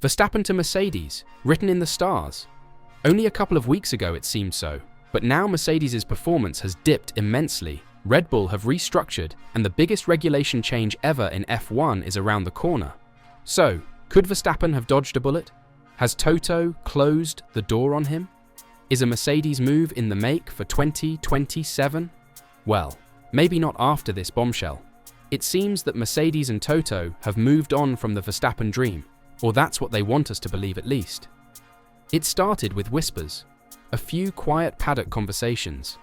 Verstappen to Mercedes, written in the stars. Only a couple of weeks ago it seemed so, but now Mercedes' performance has dipped immensely. Red Bull have restructured, and the biggest regulation change ever in F1 is around the corner. So, could Verstappen have dodged a bullet? Has Toto closed the door on him? Is a Mercedes move in the make for 2027? Well, maybe not after this bombshell. It seems that Mercedes and Toto have moved on from the Verstappen dream, or that's what they want us to believe at least. It started with whispers, a few quiet paddock conversations.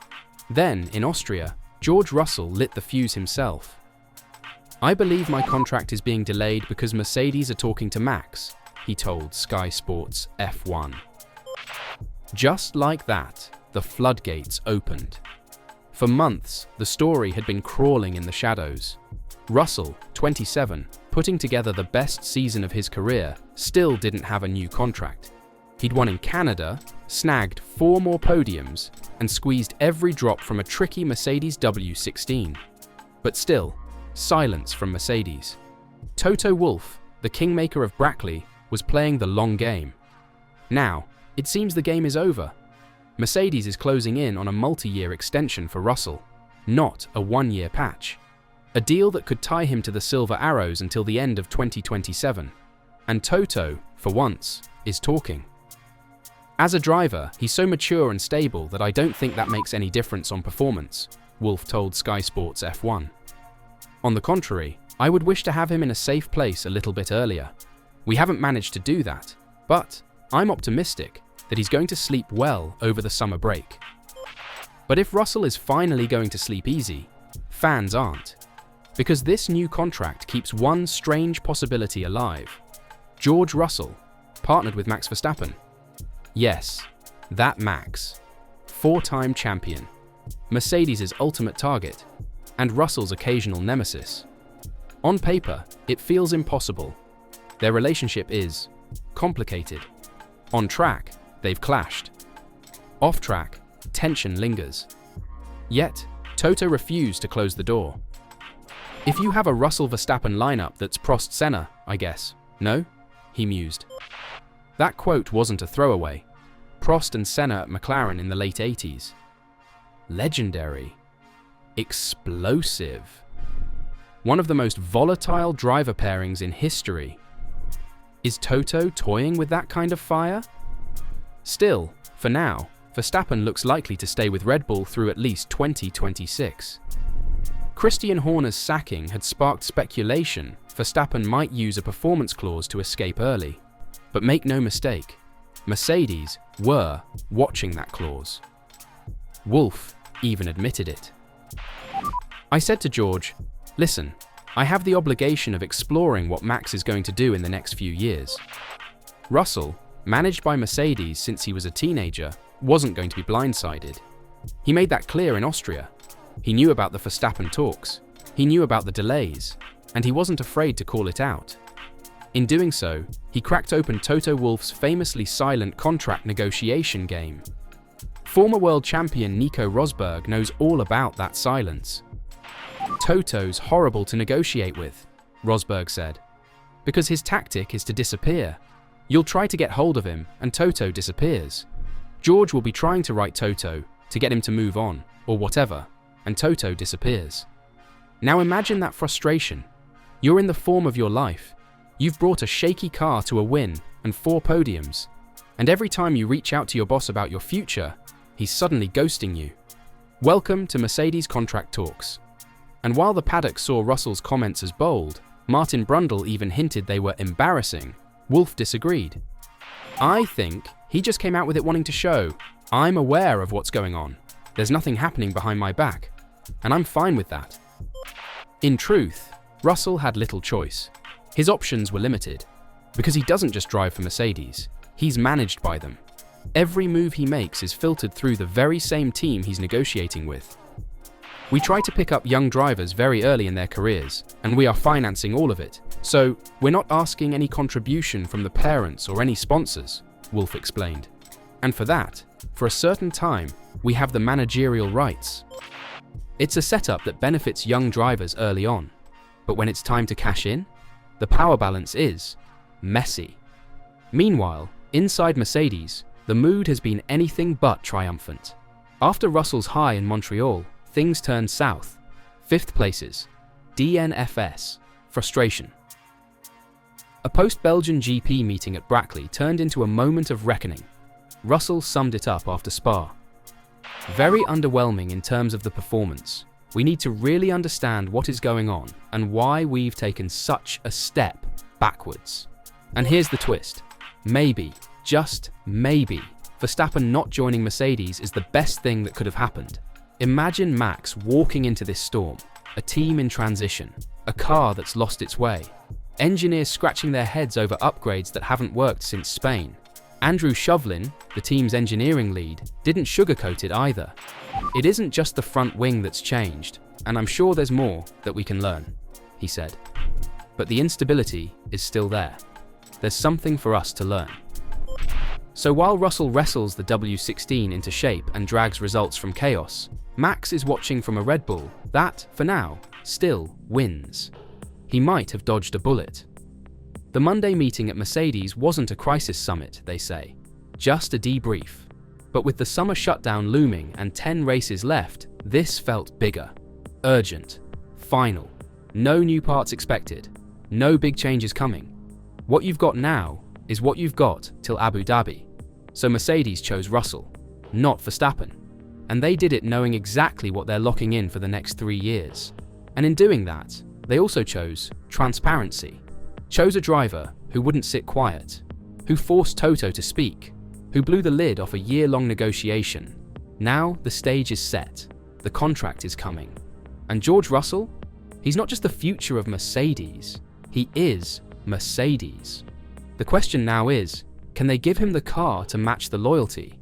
Then, in Austria, George Russell lit the fuse himself. "I believe my contract is being delayed because Mercedes are talking to Max," he told Sky Sports F1. Just like that, the floodgates opened. For months, the story had been crawling in the shadows. Russell, 27, putting together the best season of his career, still didn't have a new contract. He'd won in Canada, snagged 4 more podiums, and squeezed every drop from a tricky Mercedes W16. But still, silence from Mercedes. Toto Wolff, the kingmaker of Brackley, was playing the long game. Now, it seems the game is over. Mercedes is closing in on a multi-year extension for Russell, not a one-year patch. A deal that could tie him to the Silver Arrows until the end of 2027. And Toto, for once, is talking. "As a driver, he's so mature and stable that I don't think that makes any difference on performance," Wolff told Sky Sports F1. "On the contrary, I would wish to have him in a safe place a little bit earlier. We haven't managed to do that, but I'm optimistic that he's going to sleep well over the summer break." But if Russell is finally going to sleep easy, fans aren't. Because this new contract keeps one strange possibility alive. George Russell, partnered with Max Verstappen. Yes, that Max. 4-time champion. Mercedes' ultimate target, and Russell's occasional nemesis. On paper, it feels impossible. Their relationship is complicated. On track, they've clashed. Off track, tension lingers. Yet, Toto refused to close the door. "If you have a Russell-Verstappen lineup that's Prost Senna, I guess, no?" he mused. That quote wasn't a throwaway. Prost and Senna at McLaren in the late 80s. Legendary. Explosive. One of the most volatile driver pairings in history. Is Toto toying with that kind of fire? Still, for now, Verstappen looks likely to stay with Red Bull through at least 2026. Christian Horner's sacking had sparked speculation Verstappen might use a performance clause to escape early. But make no mistake, Mercedes were watching that clause. Wolff even admitted it. "I said to George, listen, I have the obligation of exploring what Max is going to do in the next few years. Russell, managed by Mercedes since he was a teenager, wasn't going to be blindsided. He made that clear in Austria. He knew about the Verstappen talks, he knew about the delays, and he wasn't afraid to call it out. In doing so, he cracked open Toto Wolff's famously silent contract negotiation game. Former world champion Nico Rosberg knows all about that silence. Toto's horrible to negotiate with, Rosberg said, because his tactic is to disappear. You'll try to get hold of him, and Toto disappears. George will be trying to write Toto to get him to move on, or whatever, and Toto disappears. Now imagine that frustration. You're in the form of your life. You've brought a shaky car to a win and 4 podiums, and every time you reach out to your boss about your future, he's suddenly ghosting you. Welcome to Mercedes contract talks. And while the paddock saw Russell's comments as bold, Martin Brundle even hinted they were embarrassing, Wolff disagreed. "I think he just came out with it wanting to show, I'm aware of what's going on. There's nothing happening behind my back, and I'm fine with that." In truth, Russell had little choice. His options were limited, because he doesn't just drive for Mercedes, he's managed by them. Every move he makes is filtered through the very same team he's negotiating with. "We try to pick up young drivers very early in their careers, and we are financing all of it, so we're not asking any contribution from the parents or any sponsors," Wolff explained. "And for that, for a certain time, we have the managerial rights. It's a setup that benefits young drivers early on, but when it's time to cash in, the power balance is messy." Meanwhile, inside Mercedes, the mood has been anything but triumphant. After Russell's high in Montreal, things turned south. 5th places, DNFS, frustration. A post-Belgian GP meeting at Brackley turned into a moment of reckoning. Russell summed it up after Spa. Very underwhelming in terms of the performance. We need to really understand what is going on and why we've taken such a step backwards. And here's the twist. Maybe, just maybe, Verstappen not joining Mercedes is the best thing that could have happened. Imagine Max walking into this storm, a team in transition, a car that's lost its way, engineers scratching their heads over upgrades that haven't worked since Spain. Andrew Shovlin, the team's engineering lead, didn't sugarcoat it either. It isn't just the front wing that's changed, and I'm sure there's more that we can learn, he said. But the instability is still there. There's something for us to learn. So while Russell wrestles the W16 into shape and drags results from chaos, Max is watching from a Red Bull that, for now, still wins. He might have dodged a bullet. The Monday meeting at Mercedes wasn't a crisis summit, they say, just a debrief. But with the summer shutdown looming and 10 races left, this felt bigger, urgent, final. No new parts expected, no big changes coming. What you've got now is what you've got till Abu Dhabi. So Mercedes chose Russell, not Verstappen. And they did it knowing exactly what they're locking in for the next 3 years. And in doing that, they also chose transparency. Chose a driver who wouldn't sit quiet, who forced Toto to speak, who blew the lid off a year-long negotiation. Now the stage is set, the contract is coming. And George Russell? He's not just the future of Mercedes, he is Mercedes. The question now is, can they give him the car to match the loyalty?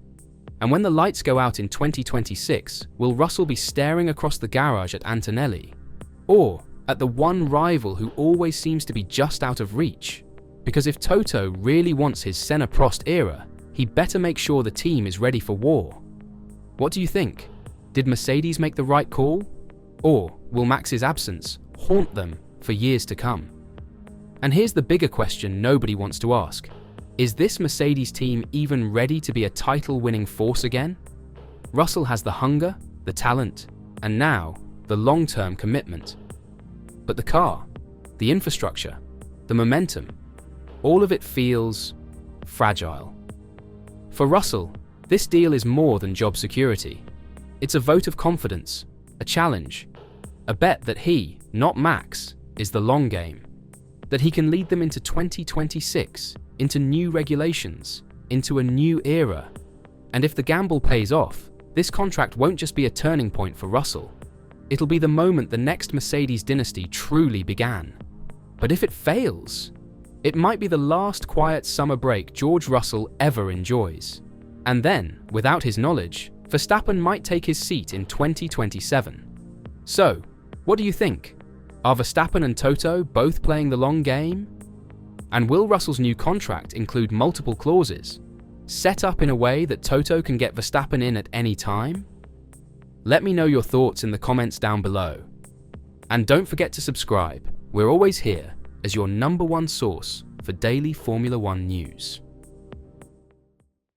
And when the lights go out in 2026, will Russell be staring across the garage at Antonelli? Or at the one rival who always seems to be just out of reach? Because if Toto really wants his Senna-Prost era, he better make sure the team is ready for war. What do you think? Did Mercedes make the right call? Or will Max's absence haunt them for years to come? And here's the bigger question nobody wants to ask. Is this Mercedes team even ready to be a title-winning force again? Russell has the hunger, the talent, and now, the long-term commitment. But the car, the infrastructure, the momentum, all of it feels fragile. For Russell, this deal is more than job security. It's a vote of confidence, a challenge, a bet that he, not Max, is the long game. That he can lead them into 2026, into new regulations, into a new era. And if the gamble pays off, this contract won't just be a turning point for Russell. It'll be the moment the next Mercedes dynasty truly began. But if it fails, it might be the last quiet summer break George Russell ever enjoys. And then, without his knowledge, Verstappen might take his seat in 2027. So, what do you think? Are Verstappen and Toto both playing the long game? And will Russell's new contract include multiple clauses, set up in a way that Toto can get Verstappen in at any time? Let me know your thoughts in the comments down below. And don't forget to subscribe. We're always here as your #1 source for daily Formula One news.